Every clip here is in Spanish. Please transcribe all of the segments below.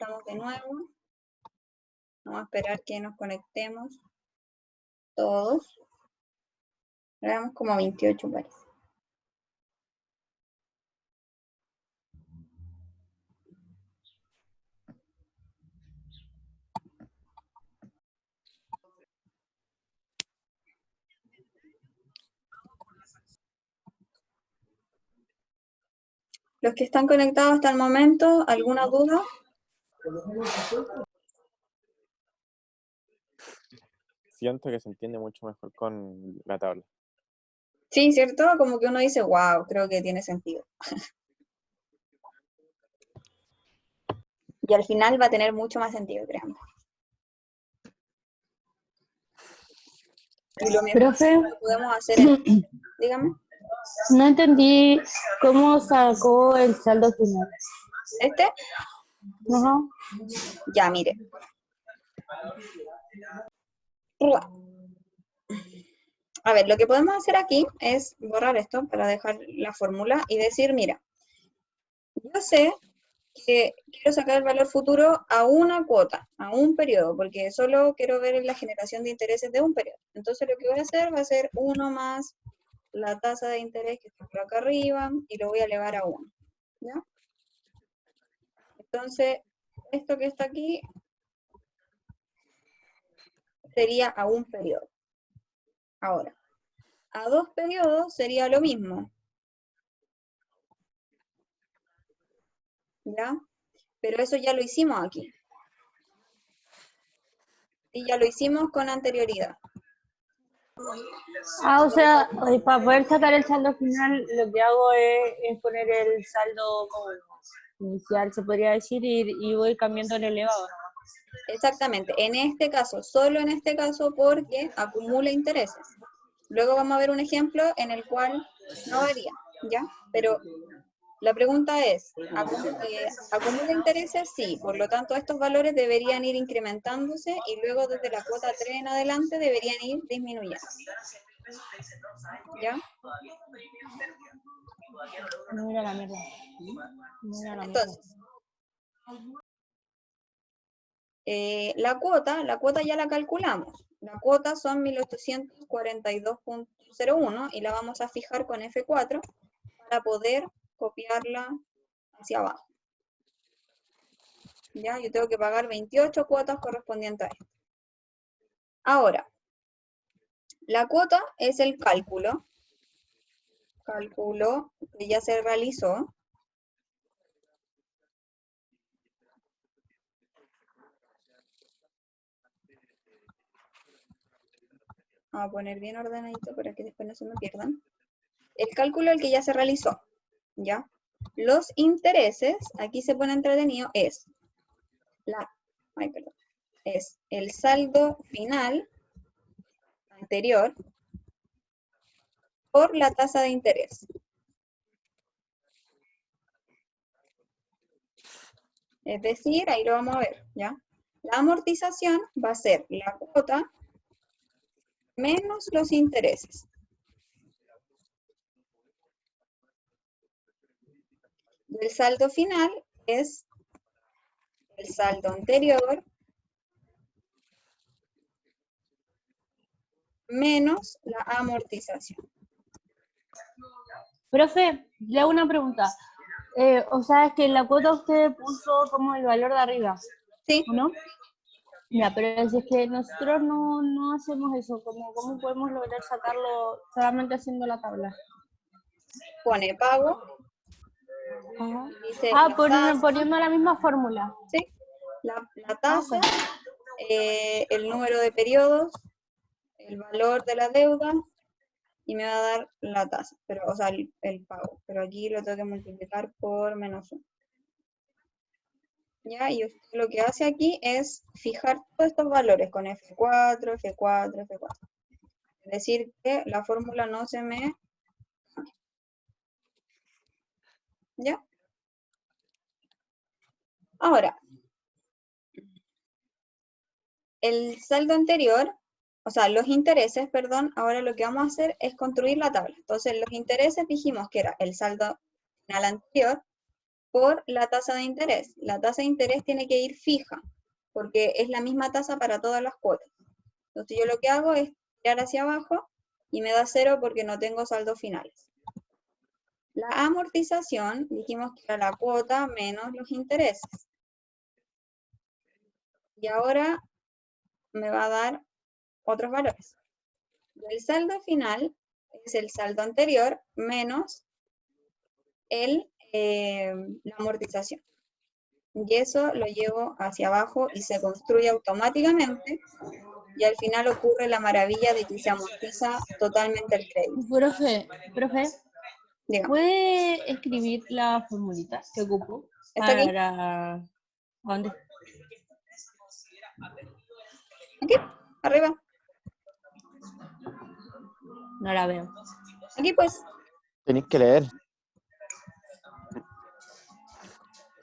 estamos de nuevo. Vamos a esperar que nos conectemos todos. Veamos como 28 parece. Los que están conectados hasta el momento, ¿alguna duda? Siento que se entiende mucho mejor con la tabla. Sí, ¿cierto? Como que uno dice, wow, creo que tiene sentido. Y al final va a tener mucho más sentido, créanme. Y lo mejor Profe, que podemos hacer en... Dígame. no entendí cómo sacó el saldo final. ¿Este? Ajá. Ya, mire. Rua. A ver, lo que podemos hacer aquí es borrar esto para dejar la fórmula y decir, mira, yo sé que quiero sacar el valor futuro a una cuota, a un periodo, porque solo quiero ver la generación de intereses de un periodo. Entonces lo que voy a hacer va a ser 1 más la tasa de interés que está por acá arriba y lo voy a elevar a 1. ¿Ya? Entonces, esto que está aquí sería a un periodo. Ahora, a 2 periodos sería lo mismo. ¿Ya? Pero eso ya lo hicimos aquí. Y ya lo hicimos con anterioridad. O sea, para poder sacar el saldo final, lo que hago es poner el saldo como inicial, se podría decir, y voy cambiando el elevado. Exactamente, en este caso, solo en este caso porque acumula intereses. Luego vamos a ver un ejemplo en el cual no varía, ¿ya? Pero la pregunta es, ¿acumula intereses? Sí, por lo tanto estos valores deberían ir incrementándose y luego desde la cuota 3 en adelante deberían ir disminuyendo. ¿Ya? No era la mierda. No era la mierda. Entonces, la cuota ya la calculamos. La cuota son 1842.01 y la vamos a fijar con F4 para poder copiarla hacia abajo. Ya, yo tengo que pagar 28 cuotas correspondientes a esto. Ahora, la cuota es el cálculo que ya se realizó. Vamos a poner bien ordenadito para que después no se me pierdan. El cálculo el que ya se realizó, ¿ya? Los intereses, aquí se pone entretenido, es el saldo final anterior por la tasa de interés. Es decir, ahí lo vamos a ver, ¿ya? La amortización va a ser la cuota menos los intereses. Y el saldo final es el saldo anterior menos la amortización. Profe, le hago una pregunta. O sea, es que en la cuota usted puso como el valor de arriba, Sí. ¿no? Ya, pero si es que nosotros no hacemos eso, ¿cómo podemos lograr sacarlo solamente haciendo la tabla? Pone pago. Ajá. Dice Poniendo la misma fórmula. Sí, la tasa, el número de periodos, el valor de la deuda, y me va a dar la tasa, pero, o sea, el pago. Pero aquí lo tengo que multiplicar por -1. ¿Ya? Y usted lo que hace aquí es fijar todos estos valores con F4, F4, F4. Es decir, que la fórmula no se me... ¿Ya? Ahora, el saldo anterior, o sea, los intereses, perdón, ahora lo que vamos a hacer es construir la tabla. Entonces, los intereses dijimos que era el saldo final anterior por la tasa de interés. La tasa de interés tiene que ir fija, porque es la misma tasa para todas las cuotas. Entonces yo lo que hago es tirar hacia abajo y me da 0 porque no tengo saldos finales. La amortización, dijimos que era la cuota menos los intereses. Y ahora me va a dar otros valores. El saldo final es el saldo anterior menos la amortización. Y eso lo llevo hacia abajo y se construye automáticamente. Y al final ocurre la maravilla de que se amortiza totalmente el crédito. Profe, Dígame. ¿puede escribir la formulita que ocupo ¿Está aquí? para... ¿Dónde? Aquí, arriba. No la veo. Aquí pues. Tenéis que leer.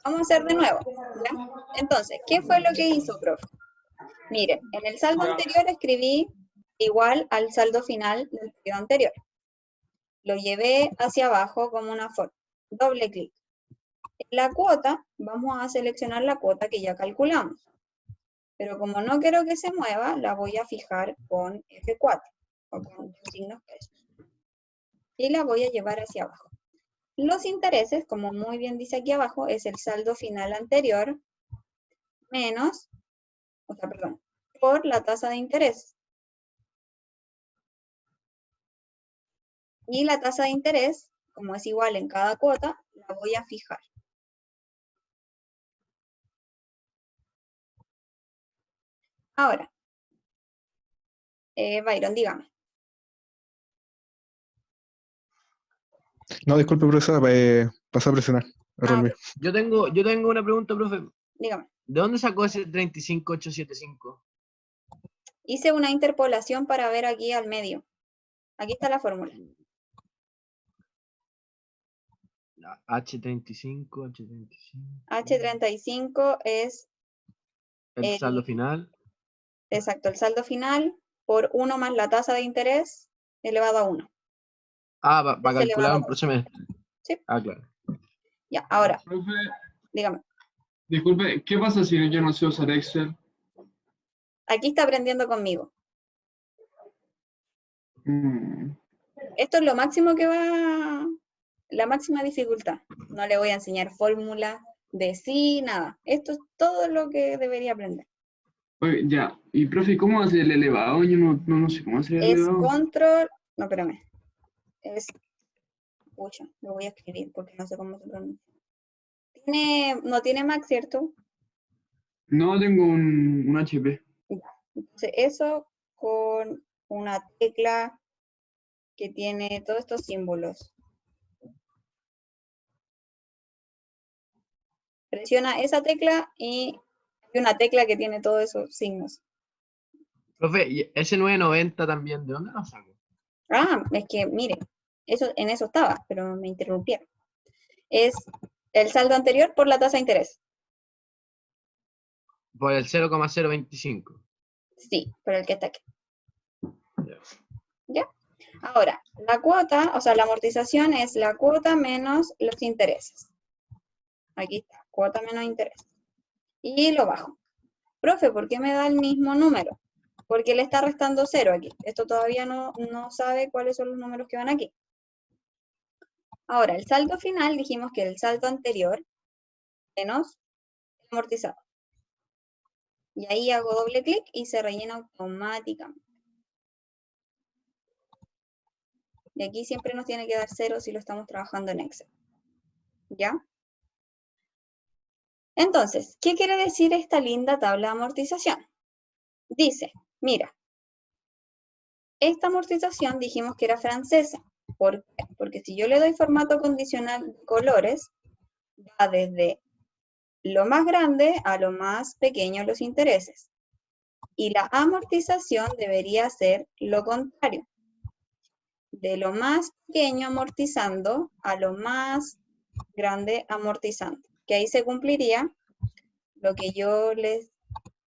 Vamos a hacer de nuevo, ¿ya? Entonces, ¿qué fue lo que hizo, profe? Miren, en el saldo anterior escribí igual al saldo final del periodo anterior. Lo llevé hacia abajo como una forma. Doble clic. En la cuota, vamos a seleccionar la cuota que ya calculamos. Pero como no quiero que se mueva, la voy a fijar con F4, o con signos pesos. Y la voy a llevar hacia abajo. Los intereses, como muy bien dice aquí abajo, es el saldo final anterior menos, por la tasa de interés. Y la tasa de interés, como es igual en cada cuota, la voy a fijar. Ahora, Byron, dígame. No, disculpe, profesora, pasé a presionar. Error mío. Yo tengo una pregunta, profe. Dígame. ¿De dónde sacó ese 35875? Hice una interpolación para ver aquí al medio. Aquí está la fórmula. H35. H35 es El saldo final. Exacto, el saldo final por 1 más la tasa de interés elevado a 1. Para calcular elevado a un 2. semestre. Sí. Claro. Ya, ahora, Profe, dígame. disculpe, ¿qué pasa si yo no sé usar Excel? Aquí está aprendiendo conmigo. Mm, Esto es lo máximo que va, la máxima dificultad. No le voy a enseñar fórmula de sí, nada. Esto es todo lo que debería aprender. oye, ya, y profe, ¿cómo hace el elevado? Yo no sé cómo hacer el Es elevado. control, no, espérame. Es, pucha, lo voy a escribir porque no sé cómo se pronuncia. No tiene Mac, ¿cierto? No, tengo un HP. Entonces, eso con una tecla que tiene todos estos símbolos. Presiona esa tecla y hay una tecla que tiene todos esos signos. Profe, ¿y ese 990 también, de dónde lo saco? Ah, es que, mire, en eso estaba, pero me interrumpieron. Es el saldo anterior por la tasa de interés. Por el 0,025. Sí, por el que está aquí. Ya. ¿Ya? Ahora, la cuota, o sea, la amortización es la cuota menos los intereses. Aquí está, cuota menos interés. Y lo bajo. Profe, ¿por qué me da el mismo número? Porque le está restando 0 aquí. Esto todavía no sabe cuáles son los números que van aquí. Ahora, el saldo final, dijimos que el saldo anterior menos el amortizado. Y ahí hago doble clic y se rellena automáticamente. Y aquí siempre nos tiene que dar 0 si lo estamos trabajando en Excel. ¿Ya? Entonces, ¿qué quiere decir esta linda tabla de amortización? Dice, mira, esta amortización dijimos que era francesa. ¿Por qué? Porque si yo le doy formato condicional de colores, va desde lo más grande a lo más pequeño los intereses. Y la amortización debería ser lo contrario. De lo más pequeño amortizando a lo más grande amortizando. Que ahí se cumpliría lo que yo les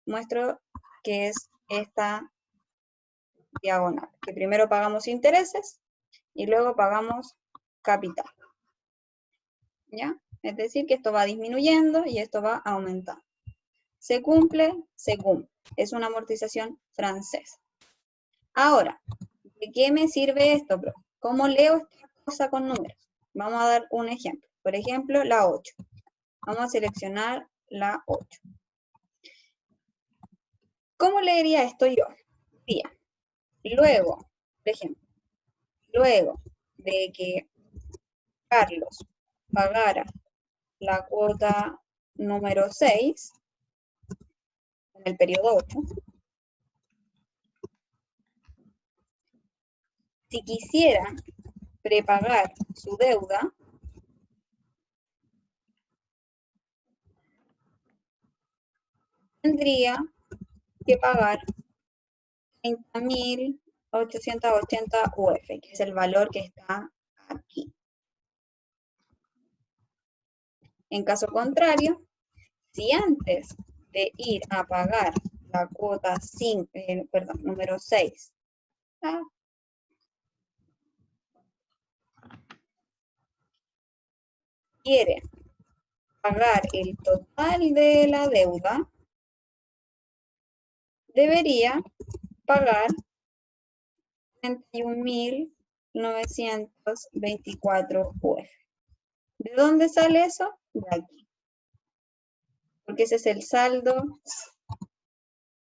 muestro que es esta diagonal. Que primero pagamos intereses y luego pagamos capital. ¿Ya? Es decir, que esto va disminuyendo y esto va aumentando. Se cumple, se cumple. Es una amortización francesa. Ahora, ¿de qué me sirve esto, profe? ¿Cómo leo esta cosa con números? Vamos a dar un ejemplo. Por ejemplo, la 8. Vamos a seleccionar la 8. ¿Cómo leería esto yo? Diría, luego, por ejemplo, luego de que Carlos pagara la cuota número 6 en el periodo 8, si quisiera prepagar su deuda, tendría que pagar 30.880 UF, que es el valor que está aquí. En caso contrario, si antes de ir a pagar la cuota número 6, quiere pagar el total de la deuda, debería pagar 31.924 UF. ¿De dónde sale eso? De aquí. Porque ese es el saldo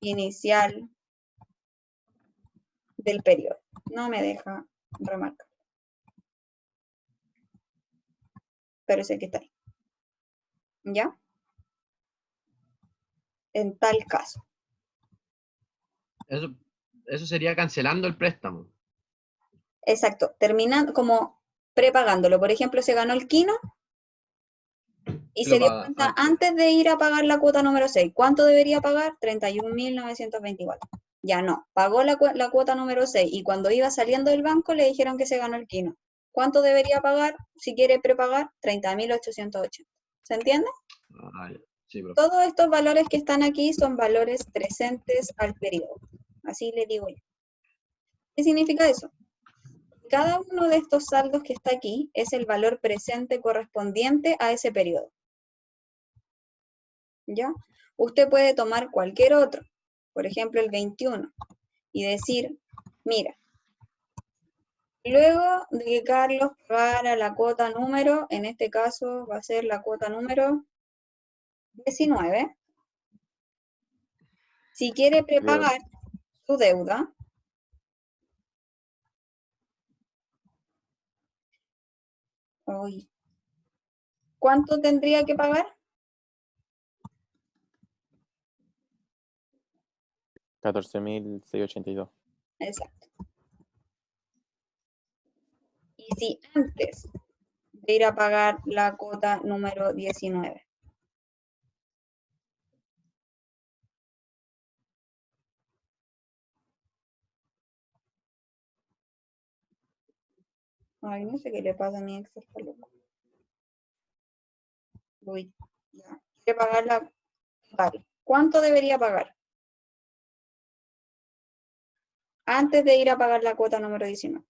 inicial del periodo. No me deja remarcar. Pero sé que está ahí. ¿Ya? En tal caso. Eso sería cancelando el préstamo. Exacto. Terminando, como prepagándolo. Por ejemplo, se ganó el Kino y se dio cuenta antes de ir a pagar la cuota número 6. ¿Cuánto debería pagar? 31.924. Ya no. Pagó la cuota número 6 y cuando iba saliendo del banco le dijeron que se ganó el Kino. ¿Cuánto debería pagar si quiere prepagar? 30.880. ¿Se entiende? Sí, profe. Todos estos valores que están aquí son valores presentes al periodo. Así le digo yo. ¿Qué significa eso? Cada uno de estos saldos que está aquí es el valor presente correspondiente a ese periodo. ¿Ya? Usted puede tomar cualquier otro, por ejemplo el 21, y decir, mira, luego de que Carlos pagara la cuota número, en este caso va a ser la cuota número 19, si quiere prepagar su deuda, ¿cuánto tendría que pagar? 14.682. Exacto. Y si antes de ir a pagar la cuota número 19. Ay, no sé qué le pasa a mi Excel, está loco. Uy, ya. Quiere pagar la total. ¿Cuánto debería pagar? Antes de ir a pagar la cuota número 19.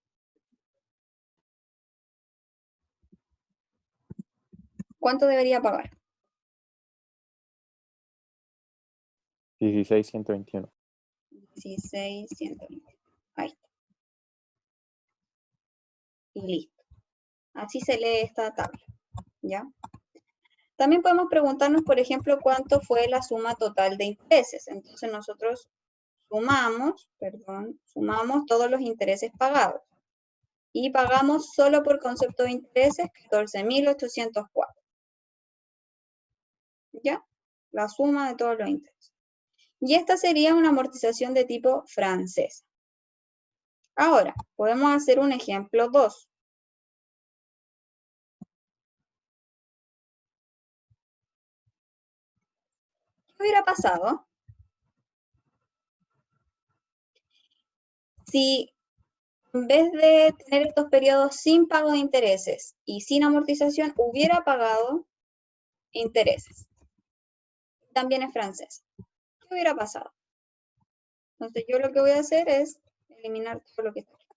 ¿Cuánto debería pagar? 16.121. 16.120. Ahí está. Y listo. Así se lee esta tabla. ¿Ya? También podemos preguntarnos, por ejemplo, cuánto fue la suma total de intereses. Entonces nosotros sumamos todos los intereses pagados. Y pagamos solo por concepto de intereses 14.804. ¿Ya? La suma de todos los intereses. Y esta sería una amortización de tipo francés. Ahora, podemos hacer un ejemplo 2. ¿Qué hubiera pasado si en vez de tener estos periodos sin pago de intereses y sin amortización, hubiera pagado intereses? También es francés. ¿Qué hubiera pasado? Entonces yo lo que voy a hacer es eliminar todo lo que está aquí.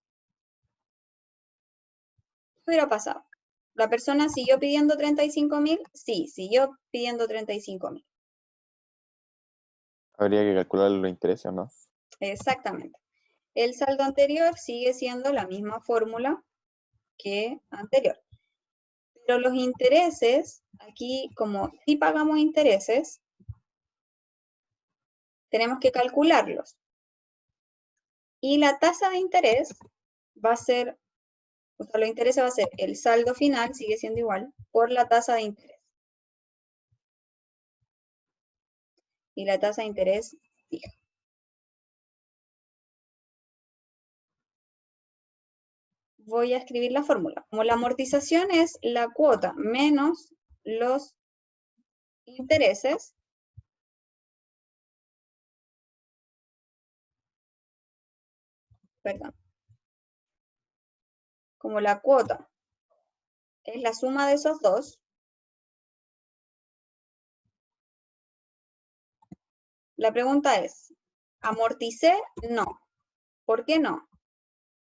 ¿Qué hubiera pasado? ¿La persona siguió pidiendo 35.000? Sí, siguió pidiendo 35.000. Habría que calcular los intereses, ¿o no? Exactamente. El saldo anterior sigue siendo la misma fórmula que anterior. Pero los intereses, aquí como si pagamos intereses, tenemos que calcularlos. Y la tasa de interés va a ser, o sea, los intereses va a ser el saldo final, sigue siendo igual, por la tasa de interés. Y la tasa de interés fija. Voy a escribir la fórmula. Como la amortización es la cuota menos los intereses, perdón, como la cuota es la suma de esos dos, la pregunta es, ¿amorticé? No. ¿Por qué no?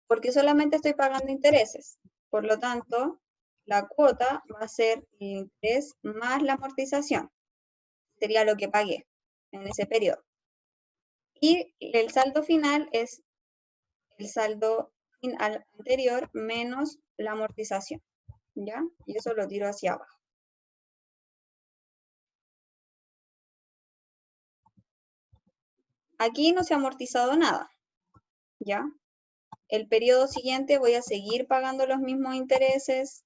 Porque solamente estoy pagando intereses. Por lo tanto, la cuota va a ser el interés más la amortización. Sería lo que pagué en ese periodo. Y el saldo final es el saldo anterior menos la amortización. ¿Ya? Y eso lo tiro hacia abajo. Aquí no se ha amortizado nada. ¿Ya? El periodo siguiente voy a seguir pagando los mismos intereses.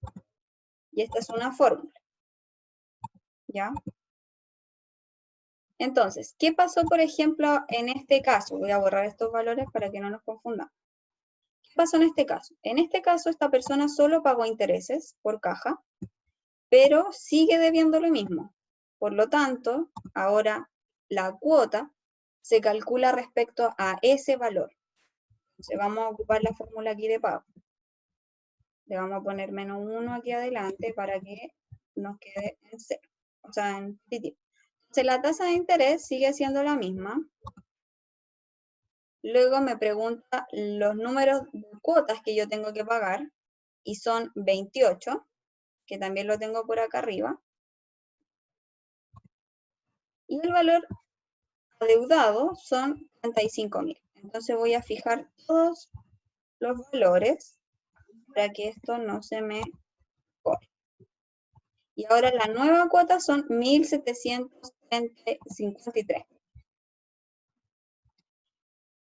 Y esta es una fórmula. ¿Ya? Entonces, ¿qué pasó, por ejemplo, en este caso? Voy a borrar estos valores para que no nos confundamos. ¿Qué pasó en este caso? En este caso, esta persona solo pagó intereses por caja, pero sigue debiendo lo mismo. Por lo tanto, ahora la cuota se calcula respecto a ese valor. Entonces, vamos a ocupar la fórmula aquí de pago. Le vamos a poner menos 1 aquí adelante para que nos quede en 0. O sea, en positivo. Entonces, la tasa de interés sigue siendo la misma. Luego me pregunta los números de cuotas que yo tengo que pagar, y son 28, que también lo tengo por acá arriba. Y el valor adeudado son 35.000. Entonces voy a fijar todos los valores para que esto no se me corte. Y ahora la nueva cuota son 1.753.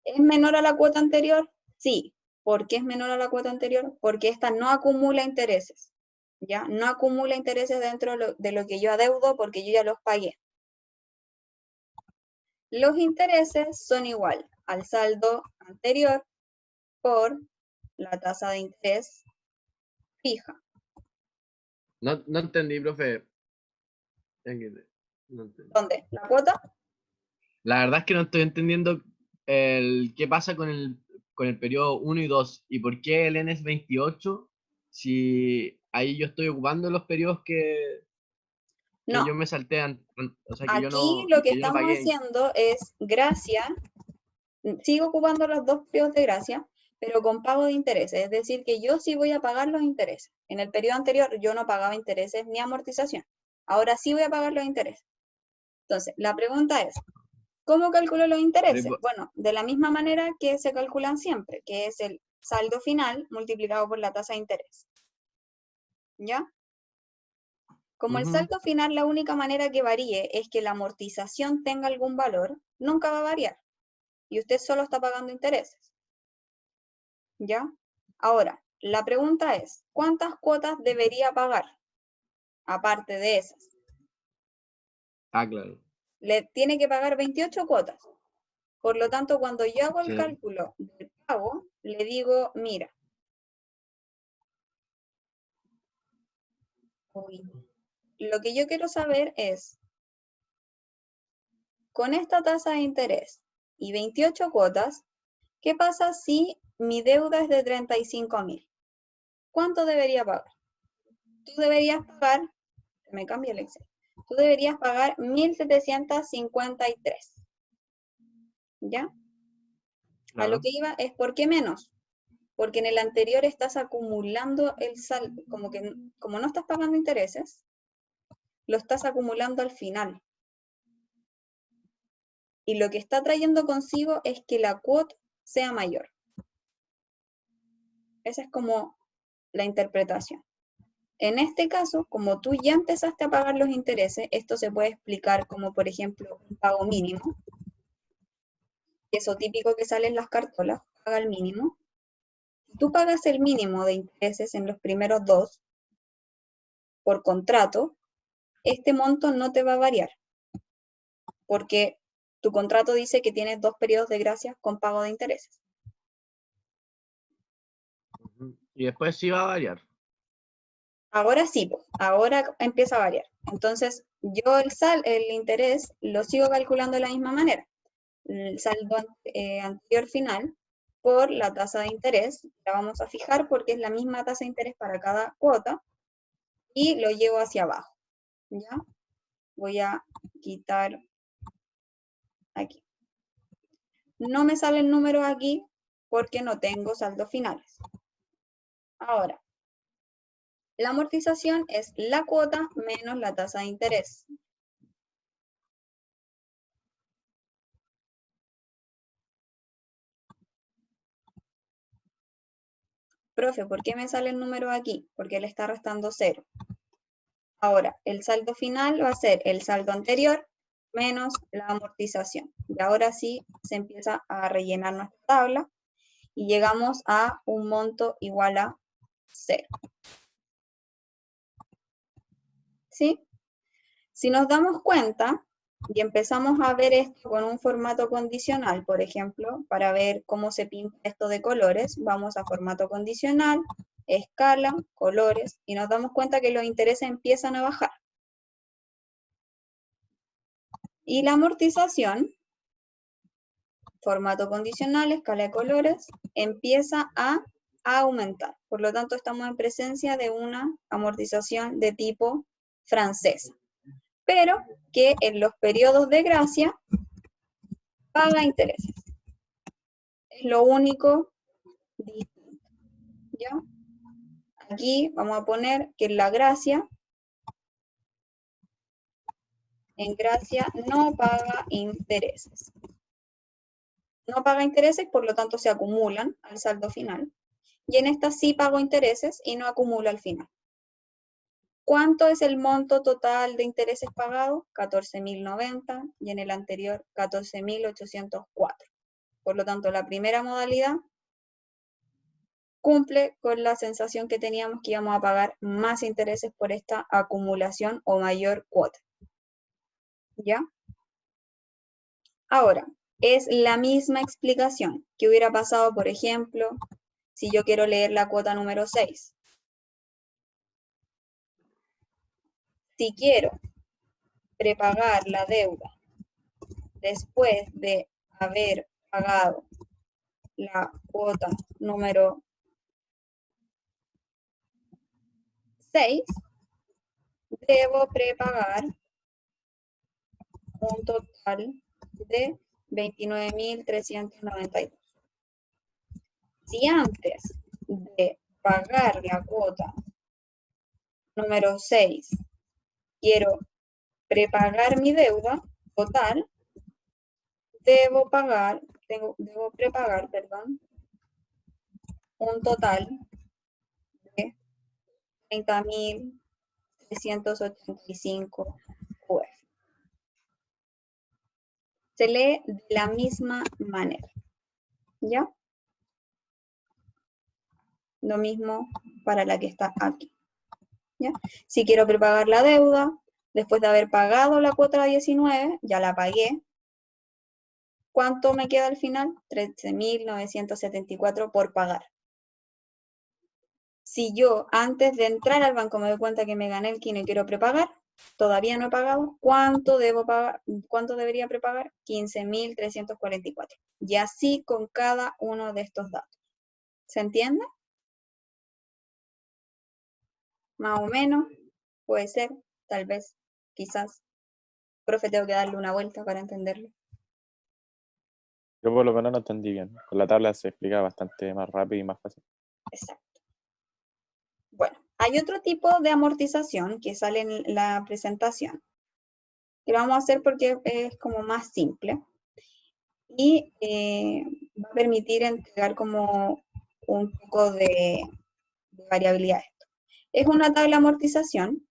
¿Es menor a la cuota anterior? Sí. ¿Por qué es menor a la cuota anterior? Porque esta no acumula intereses. ¿Ya? No acumula intereses dentro de lo que yo adeudo porque yo ya los pagué. Los intereses son igual al saldo anterior por la tasa de interés fija. No entendí, profe. No entendí. ¿Dónde? ¿La cuota? La verdad es que no estoy entendiendo qué pasa con el periodo 1 y 2 y por qué el N es 28 si ahí yo estoy ocupando los periodos que No. yo me salté, o sea, que yo Aquí no, lo que que yo no estamos pagué. haciendo es gracia, sigo ocupando los dos periodos de gracia, pero con pago de intereses, es decir, que yo sí voy a pagar los intereses. En el periodo anterior yo no pagaba intereses ni amortización, ahora sí voy a pagar los intereses. Entonces, la pregunta es, ¿cómo calculo los intereses? Bueno, de la misma manera que se calculan siempre, que es el saldo final multiplicado por la tasa de interés. ¿Ya? Como el saldo final, la única manera que varíe es que la amortización tenga algún valor, nunca va a variar. Y usted solo está pagando intereses. ¿Ya? Ahora, la pregunta es, ¿cuántas cuotas debería pagar? Aparte de esas. Ah, claro. Le tiene que pagar 28 cuotas. Por lo tanto, cuando yo hago el Sí. cálculo del pago, le digo, mira, lo que yo quiero saber es, con esta tasa de interés y 28 cuotas, ¿qué pasa si mi deuda es de 35.000? ¿Cuánto debería pagar? Tú deberías pagar, me cambia el Excel, tú deberías pagar 1.753. ¿Ya? A lo Claro. que iba es, ¿por qué menos? porque en el anterior estás acumulando el saldo, como no estás pagando intereses, lo estás acumulando al final. Y lo que está trayendo consigo es que la cuota sea mayor. Esa es como la interpretación. En este caso, como tú ya empezaste a pagar los intereses, esto se puede explicar como, por ejemplo, un pago mínimo. Eso típico que sale en las cartolas, paga el mínimo. Si tú pagas el mínimo de intereses en los primeros 2 por contrato, este monto no te va a variar, porque tu contrato dice que tienes 2 periodos de gracia con pago de intereses. Y después sí va a variar. Ahora sí, ahora empieza a variar. Entonces, yo el interés lo sigo calculando de la misma manera. El saldo anterior final por la tasa de interés, la vamos a fijar porque es la misma tasa de interés para cada cuota, y lo llevo hacia abajo, ¿ya? Voy a quitar aquí. No me sale el número aquí porque no tengo saldos finales. Ahora, la amortización es la cuota menos la tasa de interés. Profe, ¿por qué me sale el número aquí? Porque le está restando 0. Ahora, el saldo final va a ser el saldo anterior menos la amortización. Y ahora sí se empieza a rellenar nuestra tabla y llegamos a un monto igual a 0. ¿Sí? Si nos damos cuenta y empezamos a ver esto con un formato condicional, por ejemplo, para ver cómo se pinta esto de colores, vamos a formato condicional, escala, colores, y nos damos cuenta que los intereses empiezan a bajar. Y la amortización, formato condicional, escala de colores, empieza a aumentar. Por lo tanto, estamos en presencia de una amortización de tipo francesa, pero que en los periodos de gracia paga intereses. Es lo único distinto, ¿ya? Aquí vamos a poner que en gracia no paga intereses. No paga intereses, por lo tanto se acumulan al saldo final. Y en esta sí pago intereses y no acumulo al final. ¿Cuánto es el monto total de intereses pagados? 14.090 y en el anterior 14.804. Por lo tanto, la primera modalidad cumple con la sensación que teníamos que íbamos a pagar más intereses por esta acumulación o mayor cuota. ¿Ya? Ahora, es la misma explicación que hubiera pasado, por ejemplo, si yo quiero leer la cuota número 6. Si quiero prepagar la deuda después de haber pagado la cuota número 6, debo prepagar un total de 29.392. Si antes de pagar la cuota número 6 quiero prepagar mi deuda total, debo prepagar, un total de 30.385 UF. Se lee de la misma manera, ¿ya? Lo mismo para la que está aquí, ¿ya? Si quiero prepagar la deuda, después de haber pagado la cuota 19, ya la pagué. ¿Cuánto me queda al final? 13.974 por pagar. Si yo antes de entrar al banco me doy cuenta que me gané el quino y quiero prepagar, todavía no he pagado, ¿cuánto debo pagar? ¿Cuánto debería prepagar? 15.344. Y así con cada uno de estos datos. ¿Se entiende? Más o menos, puede ser, tal vez, quizás. Profe, tengo que darle una vuelta para entenderlo. Yo por lo menos no entendí bien. Con la tabla se explica bastante más rápido y más fácil. Exacto. Bueno, hay otro tipo de amortización que sale en la presentación, que lo vamos a hacer porque es como más simple y va a permitir entregar como un poco de variabilidad a esto. Es una tabla de amortización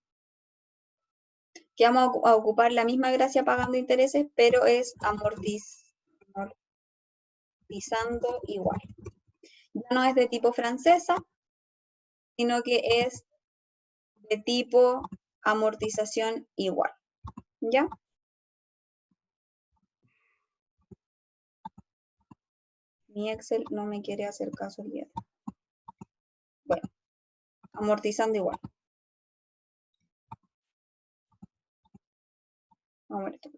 que vamos a ocupar la misma gracia pagando intereses, pero es amortizando igual. Ya no es de tipo francesa, sino que es de tipo amortización igual. ¿Ya? Mi Excel no me quiere hacer caso el día de hoy. Bueno, amortizando igual. Vamos a ver esto.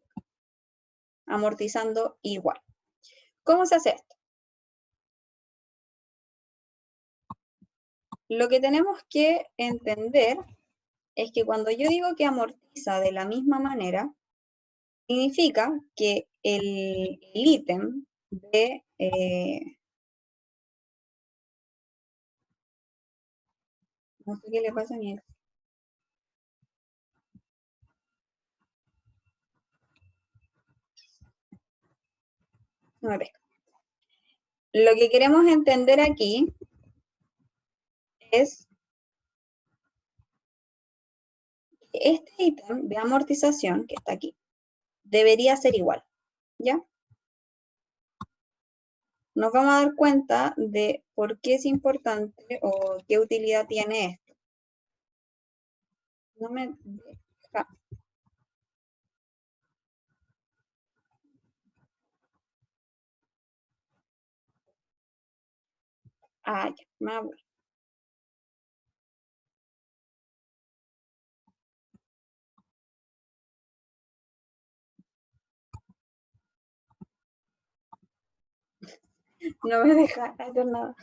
Amortizando igual. ¿Cómo se hace esto? Lo que tenemos que entender es que cuando yo digo que amortiza de la misma manera, significa que el ítem de... no sé qué le pasa a mi Excel. No me pesca. Lo que queremos entender aquí es que este ítem de amortización que está aquí debería ser igual, ¿ya? Nos vamos a dar cuenta de por qué es importante o qué utilidad tiene esto. No me deja. Ah, ya, me aburro. No me deja hacer nada.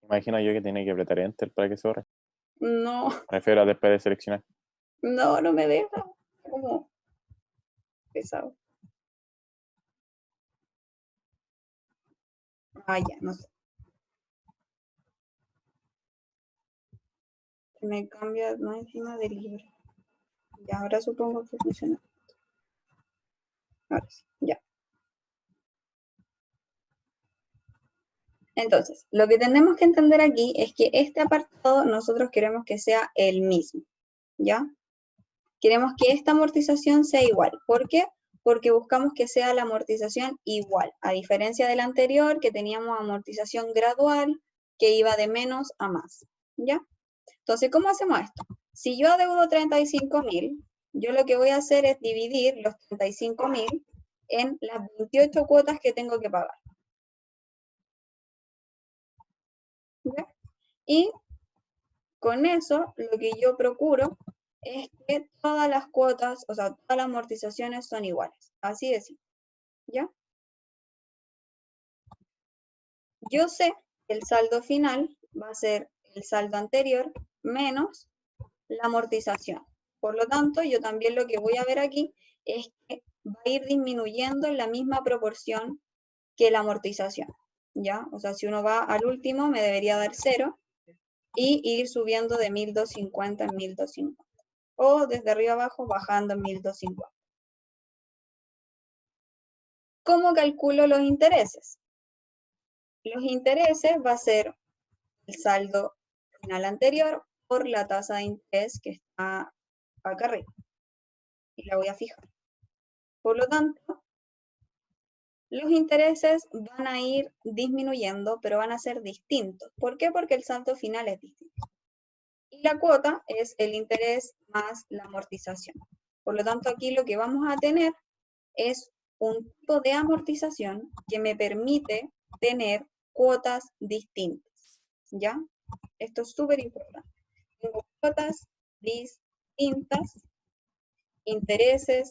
Imagino yo que tiene que apretar Enter para que se borre. No, Prefiero después de seleccionar. no me deja. Como pesado. Ah, ya, no sé. Me cambia no encima del libro. Ya, ahora supongo que funciona. Ahora sí, ya. Entonces, lo que tenemos que entender aquí es que este apartado nosotros queremos que sea el mismo, ¿ya? Queremos que esta amortización sea igual. ¿Por qué? Porque buscamos que sea la amortización igual, a diferencia del anterior, que teníamos amortización gradual, que iba de menos a más, ¿ya? Entonces, ¿cómo hacemos esto? Si yo adeudo 35.000, yo lo que voy a hacer es dividir los 35.000 en las 28 cuotas que tengo que pagar. ¿Ya? Y con eso, lo que yo procuro es que todas las cuotas, o sea, todas las amortizaciones son iguales. Así de simple, ¿ya? Yo sé que el saldo final va a ser el saldo anterior menos la amortización. Por lo tanto, yo también lo que voy a ver aquí es que va a ir disminuyendo en la misma proporción que la amortización, ¿ya? O sea, si uno va al último, me debería dar 0 y ir subiendo de 1.250 en 1.250. O desde arriba abajo, bajando en 1.250. ¿Cómo calculo los intereses? Los intereses va a ser el saldo final anterior por la tasa de interés que está acá arriba. Y la voy a fijar. Por lo tanto, los intereses van a ir disminuyendo, pero van a ser distintos. ¿Por qué? Porque el saldo final es distinto. Y la cuota es el interés más la amortización. Por lo tanto, aquí lo que vamos a tener es un tipo de amortización que me permite tener cuotas distintas, ¿ya? Esto es súper importante. Tengo cuotas distintas, intereses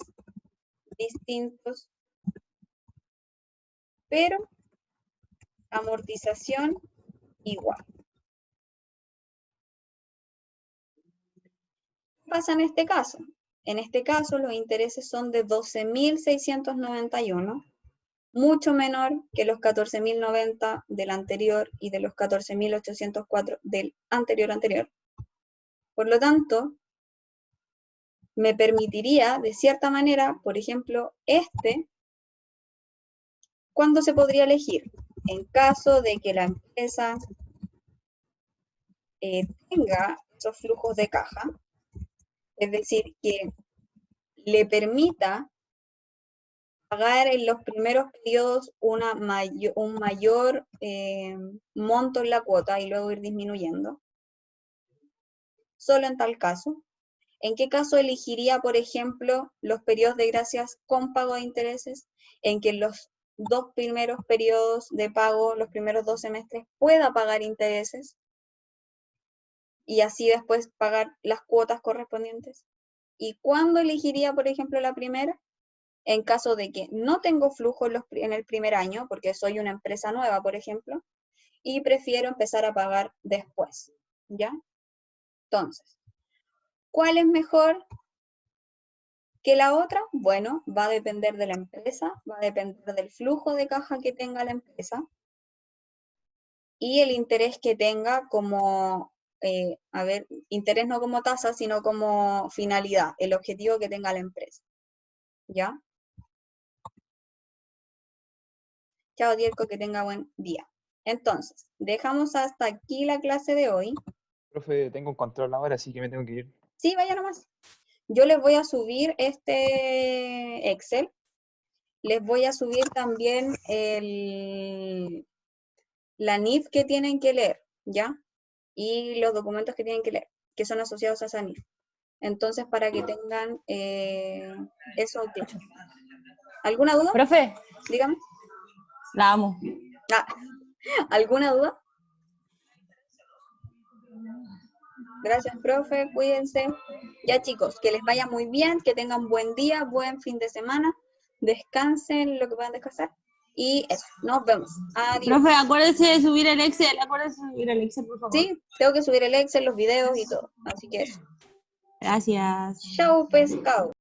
distintos, pero amortización igual. ¿Qué pasa en este caso? En este caso, los intereses son de 12.691, mucho menor que los 14.090 del anterior y de los 14.804 del anterior. Por lo tanto, me permitiría, de cierta manera, por ejemplo, ¿cuándo se podría elegir? En caso de que la empresa tenga esos flujos de caja, es decir, que le permita pagar en los primeros periodos un mayor monto en la cuota y luego ir disminuyendo. Solo en tal caso. ¿En qué caso elegiría, por ejemplo, los periodos de gracias con pago de intereses? En que en los 2 primeros periodos de pago, los primeros 2 semestres, pueda pagar intereses y así después pagar las cuotas correspondientes. ¿Y cuándo elegiría, por ejemplo, la primera? En caso de que no tengo flujo en el primer año, porque soy una empresa nueva, por ejemplo, y prefiero empezar a pagar después, ¿ya? Entonces, ¿cuál es mejor que la otra? Bueno, va a depender de la empresa, va a depender del flujo de caja que tenga la empresa y el interés que tenga como, interés no como tasa, sino como finalidad, el objetivo que tenga la empresa, ¿ya? Chao, Diego, que tenga buen día. Entonces, dejamos hasta aquí la clase de hoy. Profe, tengo un control ahora, así que me tengo que ir. Sí, vaya nomás. Yo les voy a subir este Excel. Les voy a subir también la NIF que tienen que leer, ¿ya? Y los documentos que tienen que leer, que son asociados a esa NIF. Entonces, para que tengan eso claro. ¿Alguna duda? Profe, Dígame. la amo. ¿Alguna duda? Gracias, profe, cuídense. Ya, chicos, que les vaya muy bien, que tengan buen día, buen fin de semana, descansen lo que puedan descansar, y eso, nos vemos. Adiós. Profe, acuérdese de subir el Excel, por favor. Sí, tengo que subir el Excel, los videos y todo, así que eso. Gracias. Chau, pescado.